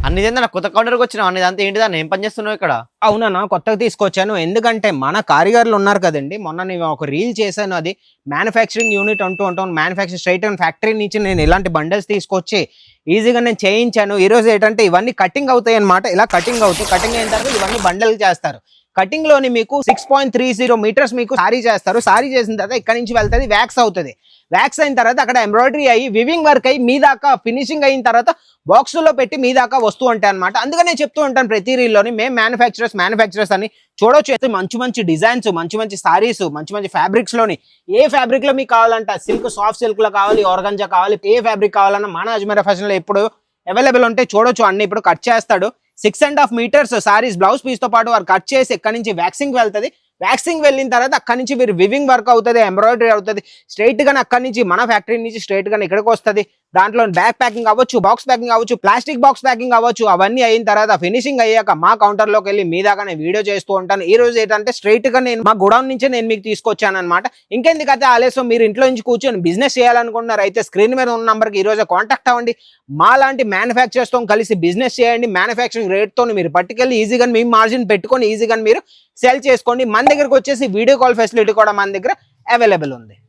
అన్నిదేందా నా కొత్త కౌంటర్కి వచ్చినావు అన్నిదంతా ఏంటిదా ఏం పని చేస్తున్నావు ఇక్కడ? అవునన్నా కొత్తగా తీసుకొచ్చాను. ఎందుకంటే మన కారిగారులు ఉన్నారు కదండి, మొన్న నేను ఒక రీల్ చేశాను. అది మ్యానుఫ్యాక్చరింగ్ యూనిట్ అంటూ ఉంటాను. మ్యానుఫ్యాక్చరింగ్ స్ట్రైట్ అండ్ ఫ్యాక్టరీ నుంచి నేను ఇలాంటి బండల్స్ తీసుకొచ్చి ఈజీగా నేను చేయించాను. ఈ రోజు ఏంటంటే ఇవన్నీ కటింగ్ అవుతాయి అనమాట. ఇలా కటింగ్ అవుతాయి. కటింగ్ అయిన తర్వాత ఇవన్నీ బండల్ చేస్తారు. కటింగ్ లోని మీకు 6.30 మీటర్స్ మీకు సారీ చేస్తారు. సారీ చేసిన తర్వాత ఇక్కడ నుంచి వెళ్తుంది, వ్యాక్స్ అవుతుంది. వ్యాక్స్ అయిన తర్వాత అక్కడ ఎంబ్రాయిడరీ అయ్యి వివింగ్ వర్క్ అయ్యి మీ దాకా ఫినిషింగ్ అయిన తర్వాత బాక్సుల్లో పెట్టి మీ దాకా వస్తూ ఉంటాయి అనమాట. అందుకనే చెప్తూ ఉంటాను ప్రతి రీల్లోని మేము మ్యానుఫ్యాక్చరర్స్ అని చూడొచ్చు. మంచి మంచి డిజైన్స్, మంచి మంచి సారీస్, మంచి మంచి ఫ్యాబ్రిక్స్ లోని ఏ ఫ్యాబ్రిక్ లో మీకు కావాలంట, సిల్క్, సాఫ్ట్ సిల్క్ లో కావాలి, ఆర్గంజా కావాలి, ఏ ఫ్యాబ్రిక్ కావాలన్నా మన అజ్మీరా ఫ్యాషన్ లో ఎప్పుడు అవైలబుల్ ఉంటాయి. చూడొచ్చు, అన్ని ఇప్పుడు కట్ చేస్తాడు. 6.5 మీటర్స్ సారీస్ బ్లౌజ్ పీస్ తో పాటు వారు కట్ చేసి ఎక్కడి నుంచి వ్యాక్సింగ్ వెళ్తుంది. వ్యాక్సింగ్ వెళ్ళిన తర్వాత అక్కడి నుంచి మీరు వివింగ్ వర్క్ అవుతుంది, ఎంబ్రాయిడరీ అవుతుంది. స్ట్రైట్ గా అక్కడి నుంచి మన ఫ్యాక్టరీ నుంచి స్ట్రైట్ గా ఇక్కడికి వస్తుంది. దాంట్లో బ్యాక్ ప్యాకింగ్ అవ్వచ్చు, బాక్స్ ప్యాకింగ్ అవ్వచ్చు, ప్లాస్టిక్ బాక్స్ ప్యాకింగ్ అవ్వచ్చు. అవన్నీ అయిన తర్వాత ఫినిషింగ్ అయ్యాక మా కౌంటర్ లోకి వెళ్ళి మీ దాకా నేను వీడియో చేస్తూ ఉంటాను. ఈ రోజు ఏంటంటే స్ట్రైట్ గా నేను మా గోడౌన్ నుంచే నేను మీకు తీసుకొచ్చాను అనమాట. ఇంకెందుకైతే ఆలస్యం, మీరు ఇంట్లో నుంచి కూర్చొని బిజినెస్ చేయాలనుకుంటున్నారు అయితే స్క్రీన్ మీద ఉన్న నంబర్కి ఈ రోజే కాంటాక్ట్ అవ్వండి. మా లాంటి మ్యానుఫ్యాక్చరర్స్ తో కలిసి బిజినెస్ చేయండి. మ్యానుఫ్యాక్చరింగ్ రేట్ తో మీరు పట్టుకెళ్ళి ఈజీగా మీ మార్జిన్ పెట్టుకొని ఈజీగా మీరు సెల్ చేసుకోండి. మన దగ్గరకు వచ్చేసి వీడియో కాల్ ఫెసిలిటీ కూడా మన దగ్గర అవైలబుల్ ఉంది.